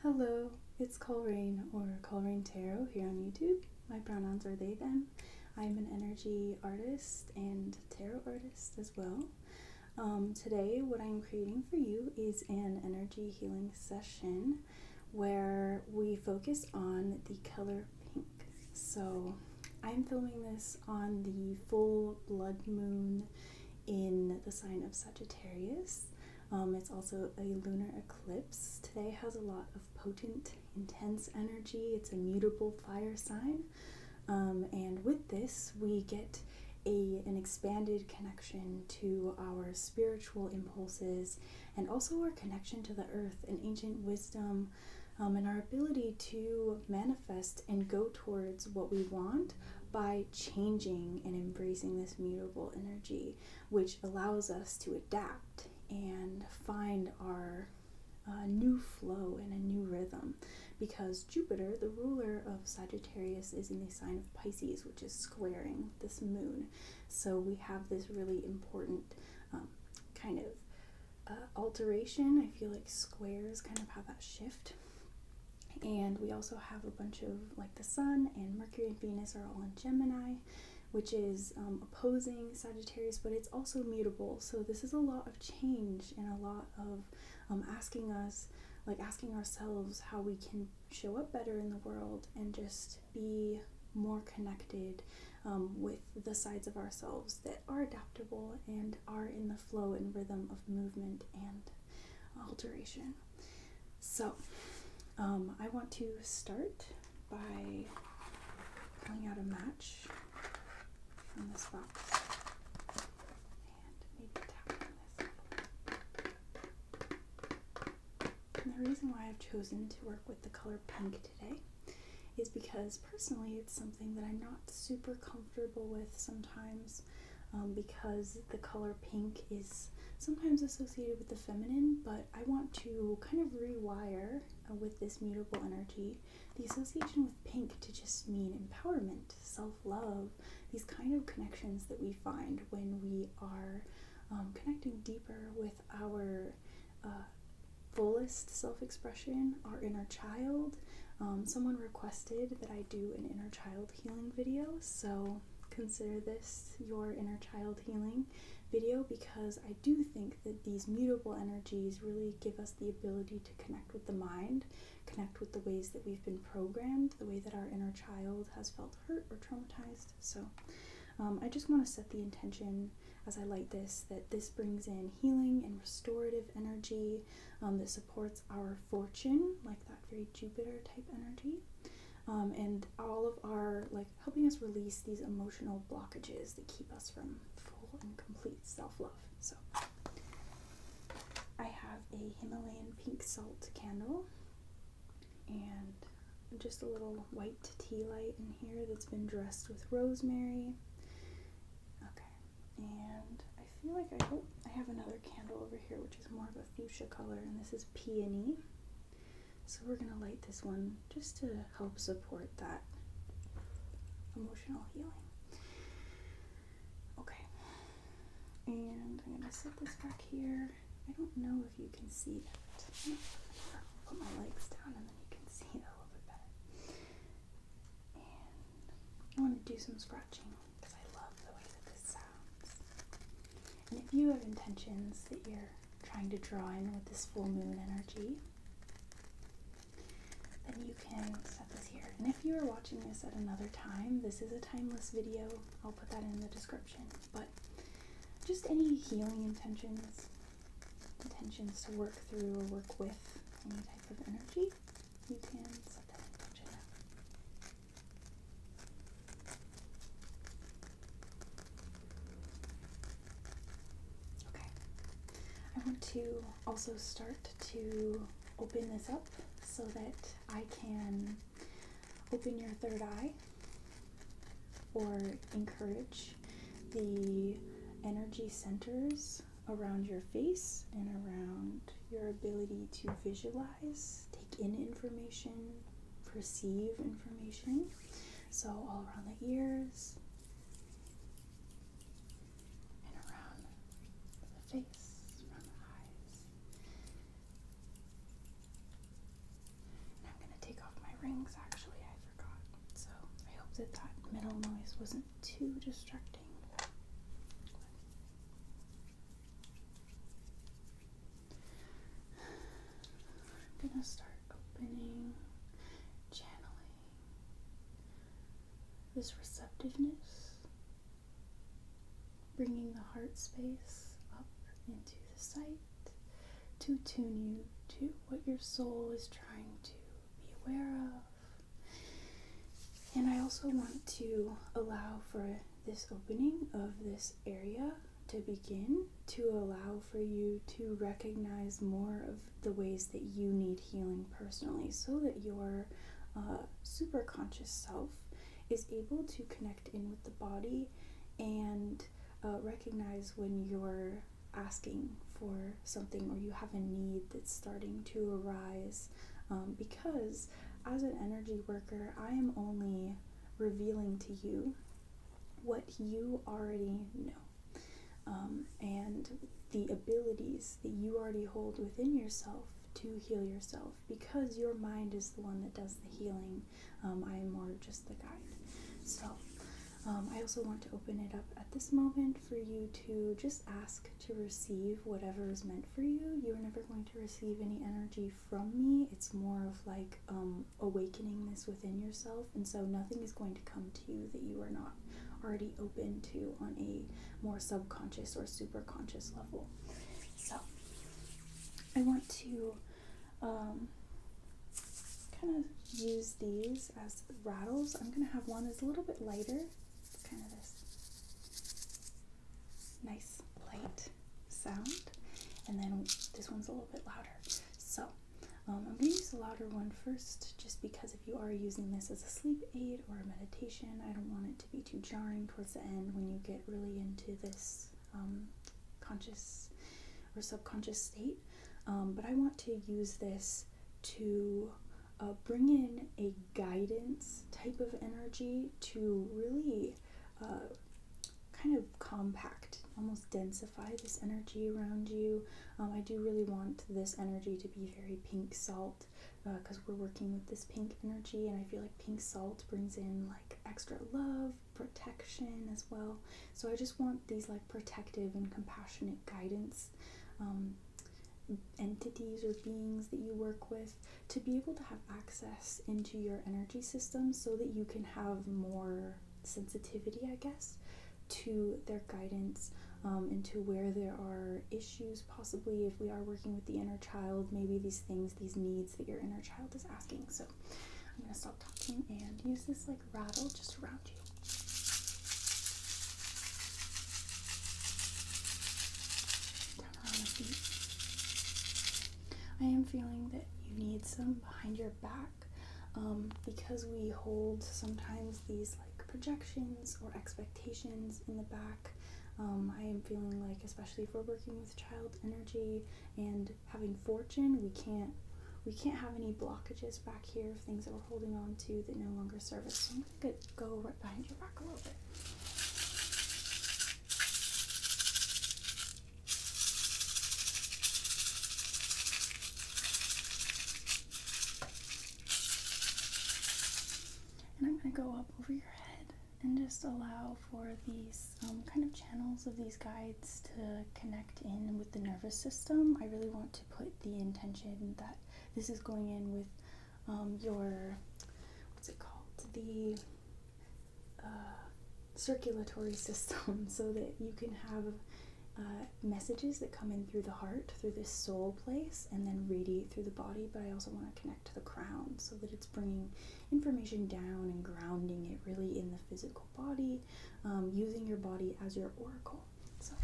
Hello, it's Colrain or Colrain Tarot here on YouTube. My pronouns are they, them. I'm an energy artist and tarot artist as well. Today, what I'm creating for you is an energy healing session where we focus on the color pink. So, I'm filming this on the full blood moon in the sign of Sagittarius. It's also a lunar eclipse. Today has a lot of potent, intense energy. It's a mutable fire sign. And with this, we get an expanded connection to our spiritual impulses and also our connection to the earth and ancient wisdom, and our ability to manifest and go towards what we want by changing and embracing this mutable energy, which allows us to adapt and find our new flow and a new rhythm, because Jupiter, the ruler of Sagittarius, is in the sign of Pisces, which is squaring this moon. So we have this really important kind of alteration. I feel like squares kind of have that shift. And we also have a bunch of, like, the Sun and Mercury and Venus are all in Gemini, which is opposing Sagittarius, but it's also mutable. So this is a lot of change and a lot of asking ourselves how we can show up better in the world and just be more connected with the sides of ourselves that are adaptable and are in the flow and rhythm of movement and alteration. So I want to start by pulling out a match from this box and maybe tapping this. And the reason why I've chosen to work with the color pink today is because personally it's something that I'm not super comfortable with sometimes, because the color pink is sometimes associated with the feminine, but I want to kind of rewire with this mutable energy the association with pink to just mean empowerment, self-love, these kind of connections that we find when we are connecting deeper with our fullest self-expression, our inner child. Someone requested that I do an inner child healing video, so consider this your inner child healing video, because I do think that these mutable energies really give us the ability to connect with the mind, connect with the ways that we've been programmed, the way that our inner child has felt hurt or traumatized. So I just want to set the intention as I light this, that this brings in healing and restorative energy that supports our fortune, like that very Jupiter type energy, and all of our, like, helping us release these emotional blockages that keep us from full and complete self-love. So I have a Himalayan pink salt candle and just a little white tea light in here that's been dressed with rosemary. And I feel like I have another candle over here which is more of a fuchsia color, and this is peony. So we're going to light this one just to help support that emotional healing. Okay, and I'm going to set this back here. I don't know if you can see that. I'll put my legs down and then you can see it a little bit better. And I want to do some scratching because I love the way that this sounds. And if you have intentions that you're trying to draw in with this full moon energy, then you can set this here. And if you are watching this at another time, this is a timeless video. I'll put that in the description. But just any healing intentions to work through or work with any type of energy, you can set that intention now. Okay. I want to also start to open this up so that I can open your third eye or encourage the energy centers around your face and around your ability to visualize, take in information, perceive information. So all around the ears and around the face, around the eyes. that that middle noise wasn't too distracting. I'm gonna start opening, channeling this receptiveness, bringing the heart space up into the sight to tune you to what your soul is trying to be aware of. And I also want to allow for this opening of this area to begin, to allow for you to recognize more of the ways that you need healing personally, so that your super conscious self is able to connect in with the body and recognize when you're asking for something or you have a need that's starting to arise, because as an energy worker, I am only revealing to you what you already know, and the abilities that you already hold within yourself to heal yourself, because your mind is the one that does the healing. I am more just the guide. So I also want to open it up at this moment for you to just ask to receive whatever is meant for you. You're never going to receive any energy from me. It's more of like awakening this within yourself, and so nothing is going to come to you that you are not already open to on a more subconscious or super conscious level. So I want to kind of use these as rattles. I'm going to have one that's a little bit lighter. It's kind of this nice light sound, and then this one's a little bit louder. So I'm going to use the louder one first, just because if you are using this as a sleep aid or a meditation, I don't want it to be too jarring towards the end when you get really into this conscious or subconscious state. But I want to use this to bring in a guidance type of energy to really kind of compact, almost densify this energy around you. I do really want this energy to be very pink salt, because we're working with this pink energy, and I feel like pink salt brings in like extra love, protection as well. So I just want these like protective and compassionate guidance entities or beings that you work with to be able to have access into your energy system, so that you can have more sensitivity, I guess, to their guidance, and to where there are issues, possibly if we are working with the inner child, maybe these things, these needs that your inner child is asking. So I'm going to stop talking and use this like rattle just around you. Down around the feet. I am feeling that you need some behind your back, because we hold sometimes these like projections or expectations in the back. I am feeling like, especially if we're working with child energy and having fortune, we can't have any blockages back here of things that we're holding on to that no longer serve us. So I'm going to go right behind your back a little bit. And I'm going to go up over your head and just allow for these kind of channels of these guides to connect in with the nervous system. I really want to put the intention that this is going in with your, what's it called, the circulatory system, so that you can have messages that come in through the heart, through this soul place, and then radiate through the body. But I also want to connect to the crown, so that it's bringing information down and grounding it really in the physical body, using your body as your oracle. So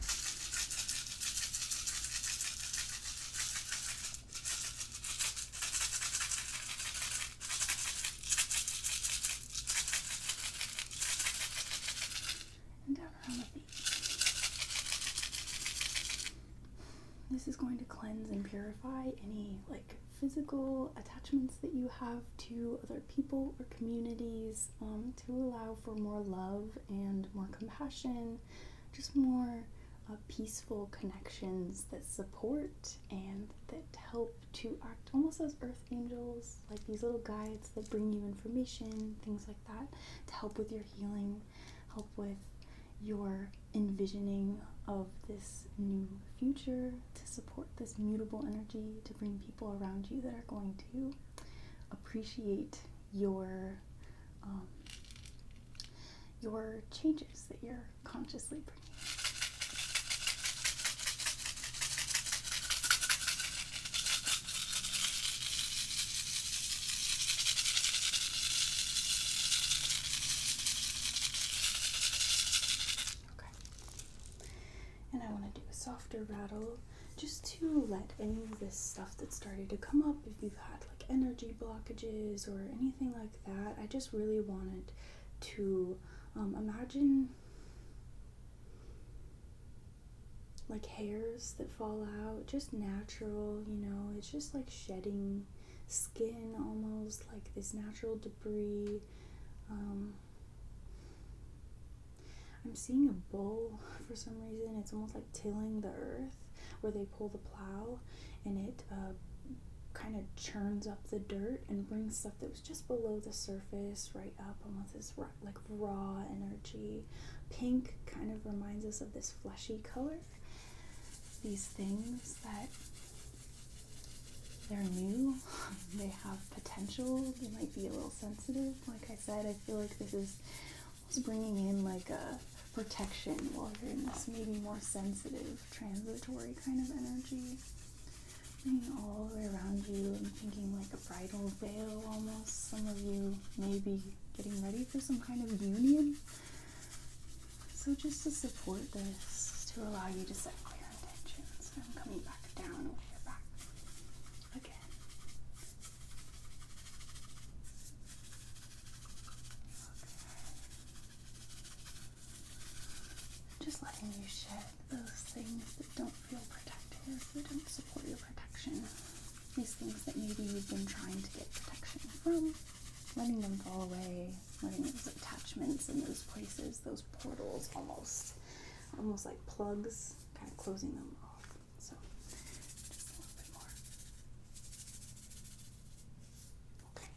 and down around the feet. This is going to cleanse and purify any like physical attachments that you have to other people or communities, to allow for more love and more compassion, just more peaceful connections that support and that help to act almost as earth angels, like these little guides that bring you information, things like that, to help with your healing, help with your envisioning of this new future, to support this mutable energy, to bring people around you that are going to appreciate your changes that you're consciously bringing. And I want to do a softer rattle just to let any of this stuff that's started to come up, if you've had like energy blockages or anything like that, I just really wanted to imagine like hairs that fall out, just natural, it's just like shedding skin almost, like this natural debris. I'm seeing a bull for some reason. It's almost like tilling the earth, where they pull the plow and it kind of churns up the dirt and brings stuff that was just below the surface right up, almost this like raw energy. Pink kind of reminds us of this fleshy color. These things that they're new, they have potential, they might be a little sensitive. Like I said, I feel like this is bringing in like a protection while you're in this maybe more sensitive, transitory kind of energy. Bringing all the way around you, I'm thinking like a bridal veil almost. Some of you may be getting ready for some kind of union. So just to support this, to allow you to set clear intentions. I'm coming back down over your back again. Just letting you shed those things that don't feel protective, that don't support your protection. These things that maybe you've been trying to get protection from, letting them fall away, letting those attachments in those places, those portals almost like plugs, kind of closing them off. So just a little bit more. Okay.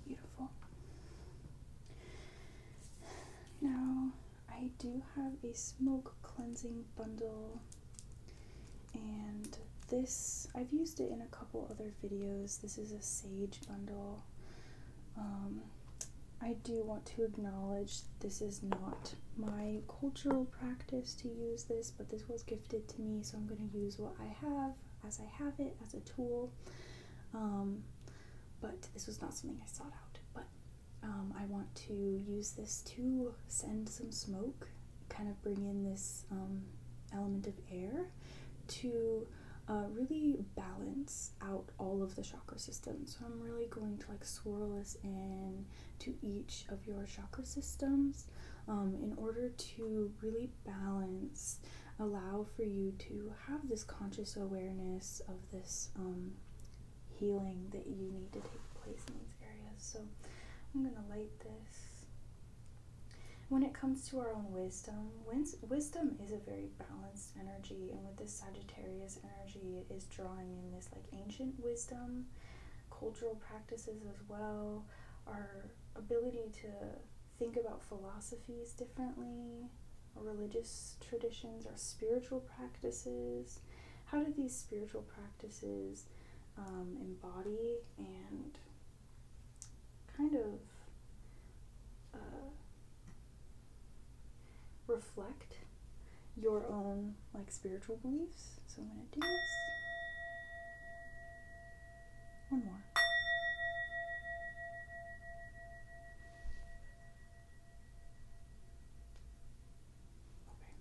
Beautiful. Now, I do have a smoke cleansing bundle, and this, I've used it in a couple other videos. This is a sage bundle. I do want to acknowledge this is not my cultural practice to use this, but this was gifted to me, so I'm going to use what I have as I have it as a tool. But this was not something I sought out. But I want to use this to send some smoke, kind of bring in this element of air to really balance out all of the chakra systems. So I'm really going to like swirl this in to each of your chakra systems in order to really balance, allow for you to have this conscious awareness of this healing that you need to take place in these areas. So I'm going to light this. When it comes to our own wisdom, wisdom is a very balanced energy, and with this Sagittarius energy, it is drawing in this like ancient wisdom, cultural practices as well, our ability to think about philosophies differently, our religious traditions, our spiritual practices. How do these spiritual practices embody and kind of reflect your own like spiritual beliefs? So I'm going to do this. One more. Okay.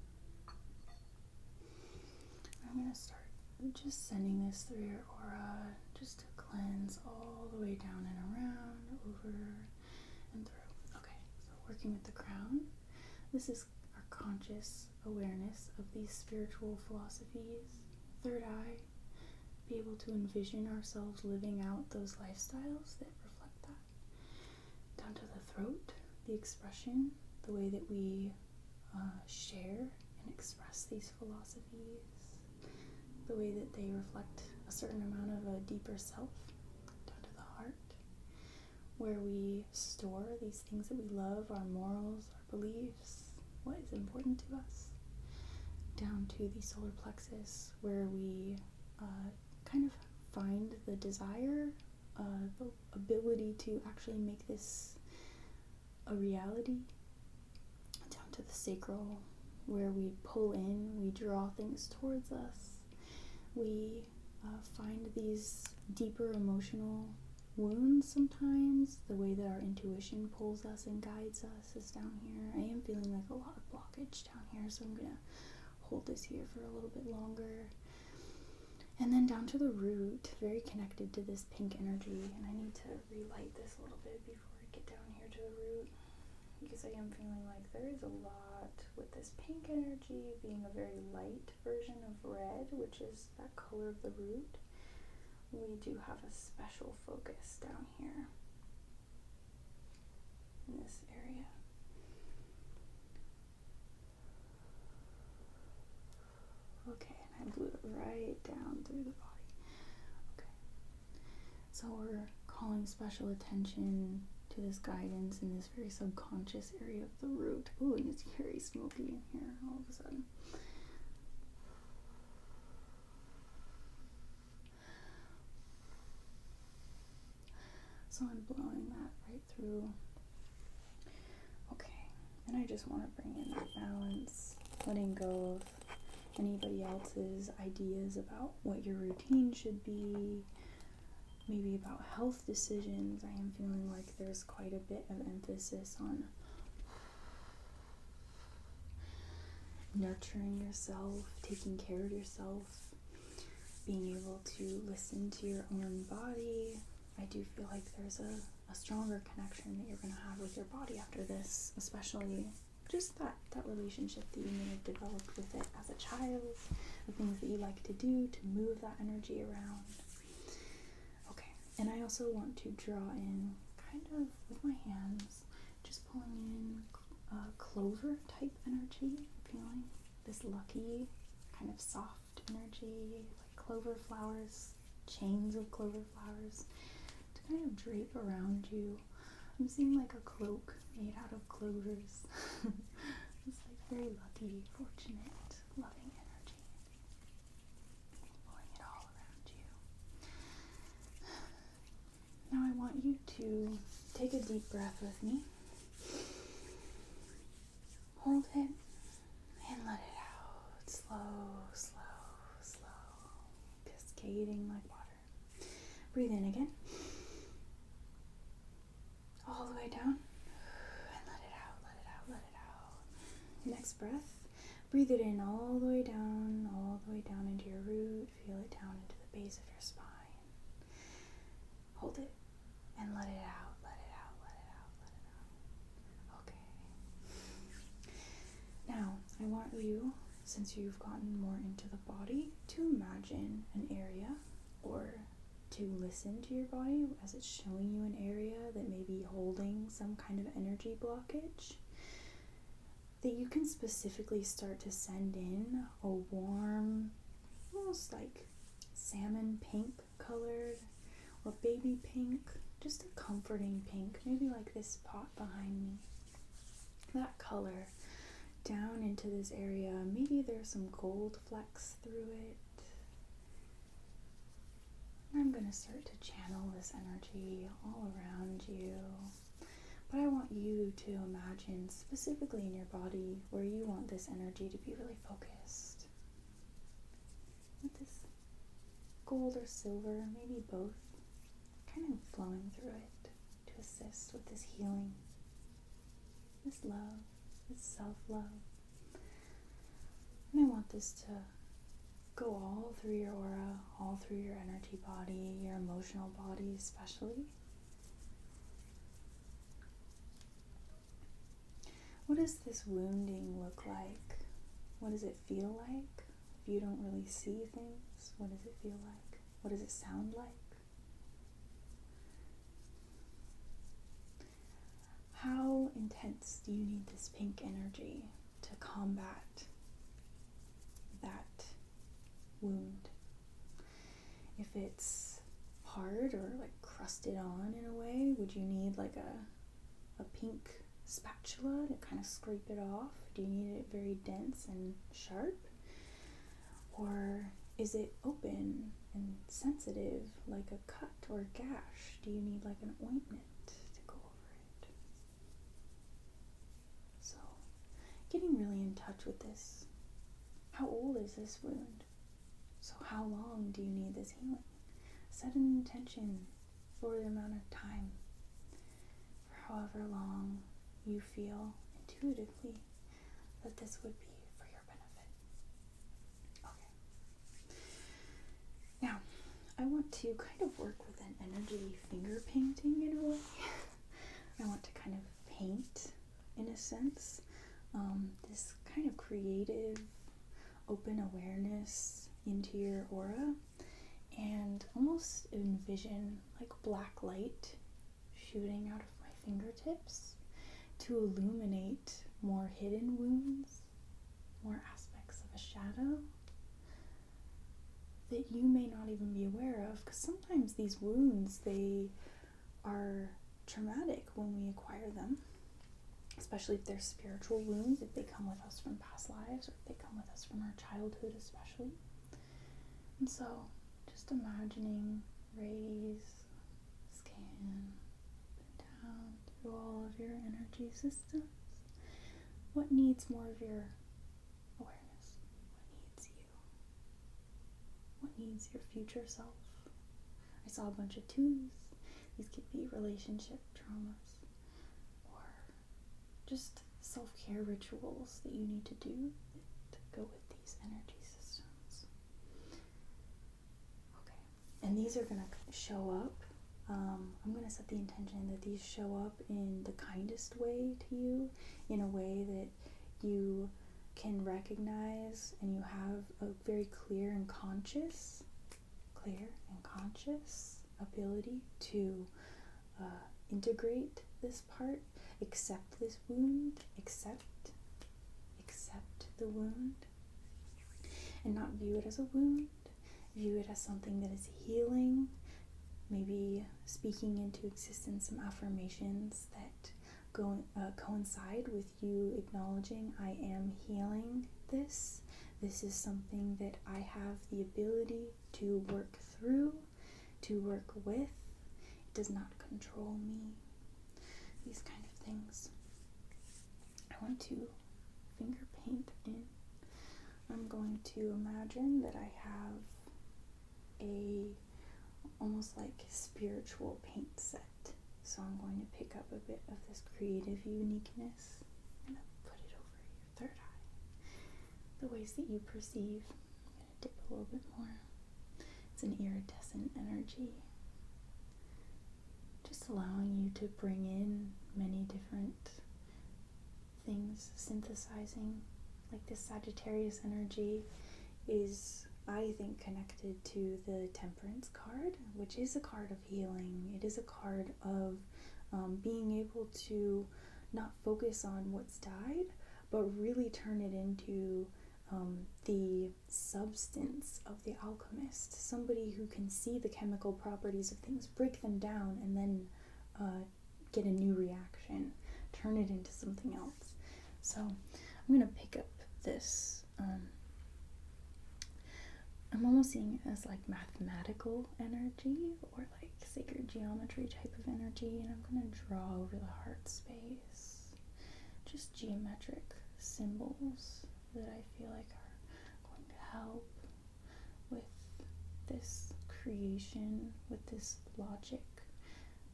I'm going to start just sending this through your aura, just to cleanse all the way down and around, over and through. Okay, so working with the crown. This is our conscious awareness of these spiritual philosophies. Third eye, be able to envision ourselves living out those lifestyles that reflect that. Down to the throat, the expression, the way that we share and express these philosophies, the way that they reflect a certain amount of a deeper self down to the heart, where we store these things that we love, our morals, our beliefs, what is important to us, down to the solar plexus, where we kind of find the desire, the ability to actually make this a reality, down to the sacral, where we pull in, we draw things towards us, we find these deeper emotional wounds sometimes. The way that our intuition pulls us and guides us is down here. I am feeling like a lot of blockage down here, so I'm gonna hold this here for a little bit longer. And then down to the root, very connected to this pink energy, and I need to relight this a little bit before I get down here to the root, because I am feeling like there is a lot with this pink energy being a very light version of red, which is that color of the root. We do have a special focus down here in this area. Okay, and I blew it right down through the body. Okay, so we're calling special attention to this guidance in this very subconscious area of the root. Ooh, and it's very smoky in here all of a sudden. So I'm blowing that right through. Okay, and I just want to bring in that balance, letting go of anybody else's ideas about what your routine should be, maybe about health decisions. I am feeling like there's quite a bit of emphasis on nurturing yourself, taking care of yourself, being able to listen to your own body. I do feel like there's a stronger connection that you're going to have with your body after this, especially just that relationship that you may have developed with it as a child, the things that you like to do to move that energy around. Okay, and I also want to draw in, kind of with my hands, just pulling in clover type energy. I'm feeling this lucky, kind of soft energy, like clover flowers, chains of clover flowers, to kind of drape around you. I'm seeing like a cloak made out of clovers. It's like very lucky, fortunate, loving energy. Blowing it all around you. Now I want you to take a deep breath with me. Hold it and let it out. Slow, slow, slow. Cascading like water. Breathe in again. All the way down. And let it out, let it out, let it out. Next breath. Breathe it in all the way down into your root. Feel it down into the base of your spine. Hold it and let it out, let it out, let it out, let it out. Okay. Now, I want you, since you've gotten more into the body, to imagine an area, or to listen to your body as it's showing you an area that may be holding some kind of energy blockage, that you can specifically start to send in a warm, almost like salmon pink colored, or baby pink, just a comforting pink, maybe like this pot behind me. That color down into this area. Maybe there's some gold flecks through it. I'm going to start to channel this energy all around you. But I want you to imagine specifically in your body where you want this energy to be really focused. With this gold or silver, maybe both, kind of flowing through it to assist with this healing, this love, this self-love. And I want this to go all through your aura, all through your energy body, your emotional body especially. What does this wounding look like? What does it feel like? If you don't really see things, what does it feel like? What does it sound like? How intense do you need this pink energy? to combat that wound. If it's hard or like crusted on in a way, would you need like a pink spatula to kind of scrape it off? Do you need it very dense and sharp? Or is it open and sensitive like a cut or a gash? Do you need like an ointment to go over it? So, getting really in touch with this. How old is this wound? So how long do you need this healing? Set an intention for the amount of time, for however long you feel intuitively that this would be for your benefit. Okay. Now, I want to kind of work with an energy finger painting in a way. I want to kind of paint, in a sense, this kind of creative, open awareness into your aura, and almost envision like black light shooting out of my fingertips to illuminate more hidden wounds, more aspects of a shadow that you may not even be aware of, because sometimes these wounds, they are traumatic when we acquire them, especially if they're spiritual wounds, if they come with us from past lives, or if they come with us from our childhood especially. And so, just imagining rays scan down through all of your energy systems. What needs more of your awareness? What needs you? What needs your future self? I saw a bunch of twos. These could be relationship traumas, or just self-care rituals that you need to do to go with these energy systems. Okay, and these are going to show up. I'm going to set the intention that these show up in the kindest way to you, in a way that you can recognize and you have a very clear and conscious ability to integrate this part, accept this wound, accept the wound, and not view it as a wound, view it as something that is healing. Maybe speaking into existence some affirmations that coincide with you acknowledging, I am healing this. This is something that I have the ability to work through, to work with. It does not control me. These kind of things. I want to finger paint in. I'm going to imagine that I have a almost like spiritual paint set. So I'm going to pick up a bit of this creative uniqueness and put it over your third eye. The ways that you perceive. I'm going to dip a little bit more. It's an iridescent energy. Just allowing you to bring in many different things, synthesizing. Like this Sagittarius energy is, I think, connected to the Temperance card, which is a card of healing. It is a card of being able to not focus on what's died, but really turn it into the substance of the alchemist. Somebody who can see the chemical properties of things, break them down, and then get a new reaction, turn it into something else. So I'm going to pick up this. I'm almost seeing it as like mathematical energy or like sacred geometry type of energy, and I'm going to draw over the heart space just geometric symbols that I feel like are going to help with this creation, with this logic,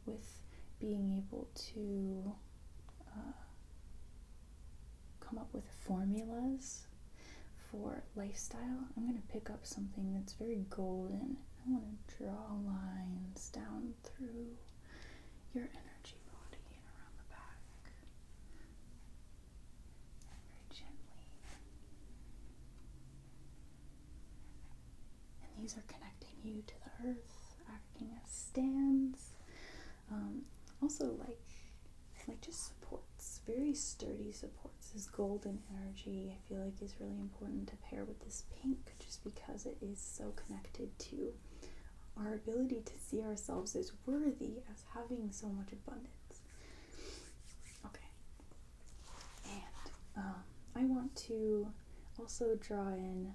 with being able to come up with formulas for lifestyle. I'm going to pick up something that's very golden. I want to draw lines down through your energy body and around the back. Very gently. And these are connecting you to the earth, acting as stands. Also like just supports very sturdy supports. This golden energy I feel like is really important to pair with this pink, just because it is so connected to our ability to see ourselves as worthy, as having so much abundance. Okay. And I want to also draw in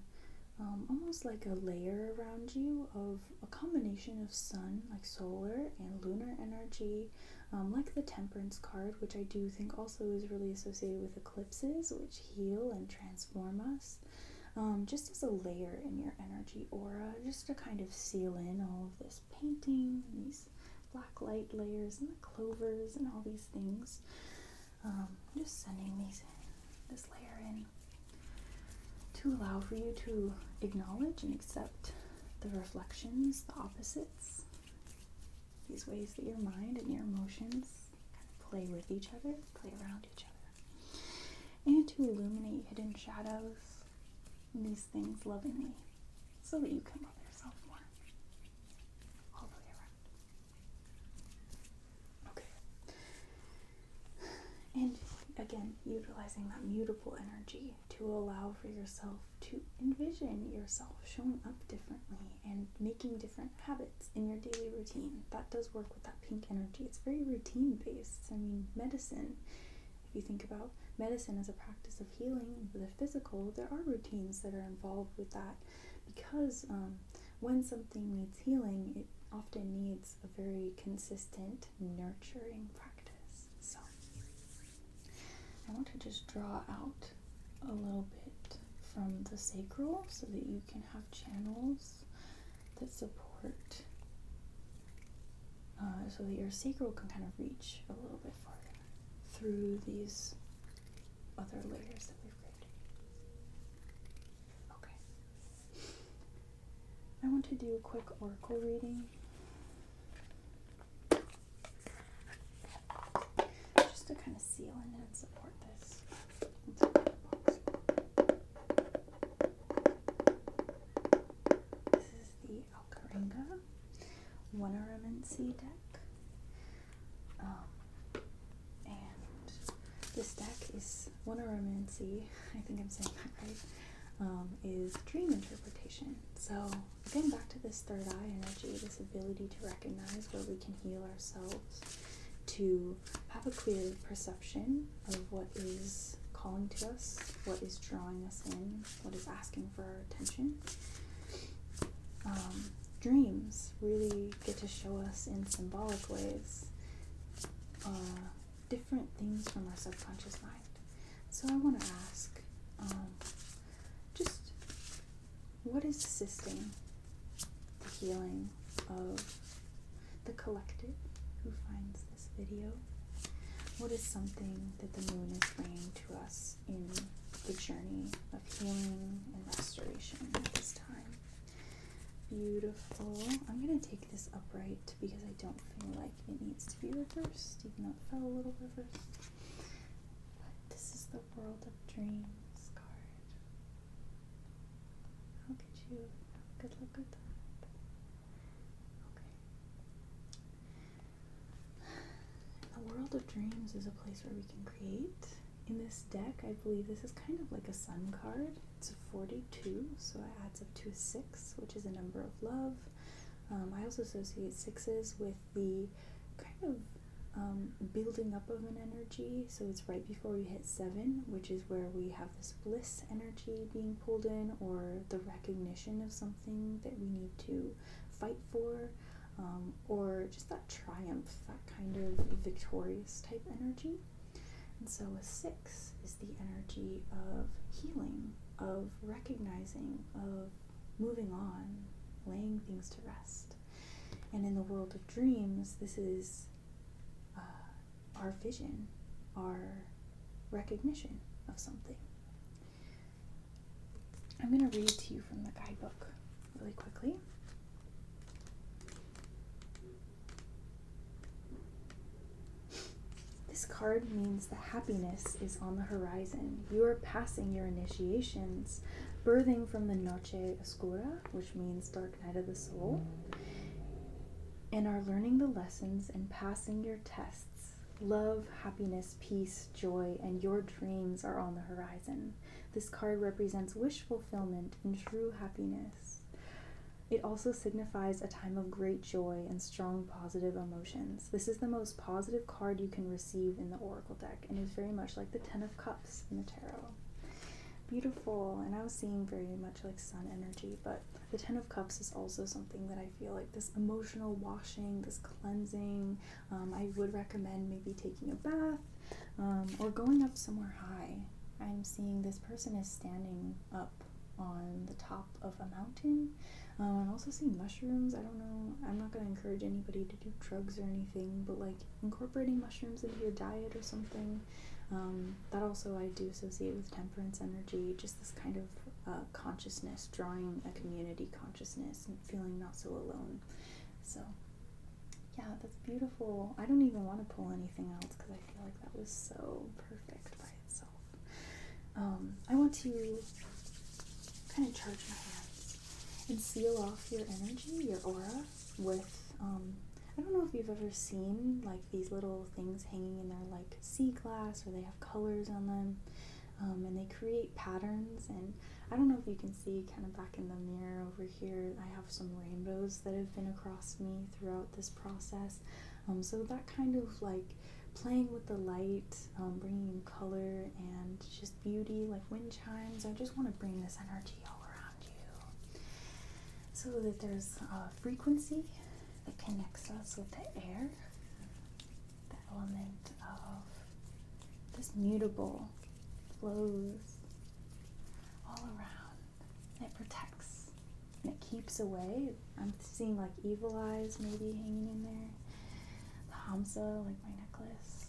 almost like a layer around you of a combination of sun, like solar and lunar energy, like the Temperance card, which I do think also is really associated with eclipses, which heal and transform us, just as a layer in your energy aura, just to kind of seal in all of this painting, and these black light layers, and the clovers, and all these things. Just sending these in, this layer in, to allow for you to acknowledge and accept the reflections, the opposites, these ways that your mind and your emotions kind of play with each other, play around each other, and to illuminate hidden shadows and these things lovingly, so that you can love yourself more, all the way around. Okay. And again, utilizing that mutable energy to allow for yourself to envision yourself showing up differently and making different habits in your daily routine. That does work with that pink energy. It's very routine based. I mean, medicine, if you think about medicine as a practice of healing with the physical, there are routines that are involved with that, because when something needs healing, it often needs a very consistent, nurturing practice. So I want to just draw out a little bit from the sacral so that you can have channels that support, so that your sacral can kind of reach a little bit farther through these other layers that we've created. Okay. I want to do a quick oracle reading, just to kind of seal in and support this. This is the Alcheringa-oneiromancy deck. And this deck is oneiromancy, I think I'm saying that right, is dream interpretation. So again, back to this third eye energy, this ability to recognize where we can heal ourselves, to have a clear perception of what is calling to us, what is drawing us in, what is asking for our attention. Dreams really get to show us in symbolic ways different things from our subconscious mind. So I want to ask, just what is assisting the healing of the collective who finds this video? What is something that the moon is bringing to us in the journey of healing and restoration at this time? Beautiful. I'm going to take this upright because I don't feel like it needs to be reversed, even though it fell a little reversed. But this is the World of Dreams card. How could you have a good look at that? Okay. The World of Dreams is a place where we can create. In this deck, I believe this is kind of like a sun card. It's a 42, so it adds up to a 6, which is a number of love. I also associate 6s with the kind of building up of an energy, so it's right before we hit 7, which is where we have this bliss energy being pulled in, or the recognition of something that we need to fight for, or just that triumph, that kind of victorious type energy. And so a 6 is the energy of healing, of recognizing, of moving on, laying things to rest. And in the World of Dreams, this is our vision, our recognition of something. I'm going to read to you from the guidebook really quickly. This card means that happiness is on the horizon. You are passing your initiations, birthing from the Noche Oscura, which means dark night of the soul, and are learning the lessons and passing your tests Love, happiness, peace, joy, and your dreams are on the horizon. This card represents wish fulfillment and true happiness. It also signifies a time of great joy and strong positive emotions. This is the most positive card you can receive in the Oracle deck, and is very much like the Ten of Cups in the Tarot. Beautiful. And I was seeing very much like sun energy, but the Ten of Cups is also something that I feel like this emotional washing, this cleansing. I would recommend maybe taking a bath or going up somewhere high. I'm seeing this person is standing up on the top of a mountain. I'm also seeing mushrooms. I don't know, I'm not going to encourage anybody to do drugs or anything, but like incorporating mushrooms into your diet or something. That also I do associate with temperance energy, just this kind of consciousness, drawing a community consciousness and feeling not so alone. So yeah, that's beautiful. I don't even want to pull anything else because I feel like that was so perfect by itself. I want to kind of charge my hands and seal off your energy, your aura, with I don't know if you've ever seen like these little things hanging in their like sea glass, or they have colors on them, and they create patterns. And I don't know if you can see kind of back in the mirror over here, I have some rainbows that have been across me throughout this process. So that kind of like playing with the light, bringing in color and just beauty, like wind chimes. I just want to bring this energy all around you so that there's a frequency that connects us with the air, the element of this mutable flows all around. It protects and it keeps away. I'm seeing like evil eyes maybe hanging in there. The hamsa, like my necklace,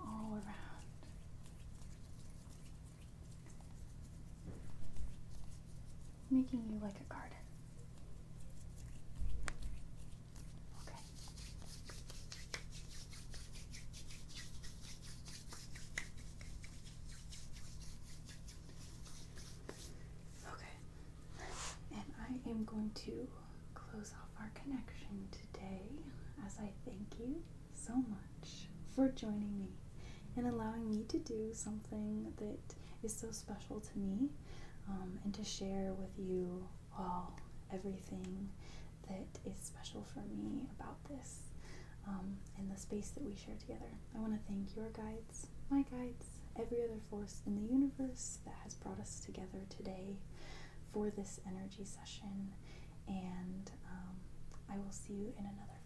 all around. Making you like a garden. I'm going to close off our connection today as I thank you so much for joining me and allowing me to do something that is so special to me, and to share with you all everything that is special for me about this, and the space that we share together. I want to thank your guides, my guides, every other force in the universe that has brought us together today for this energy session, and I will see you in another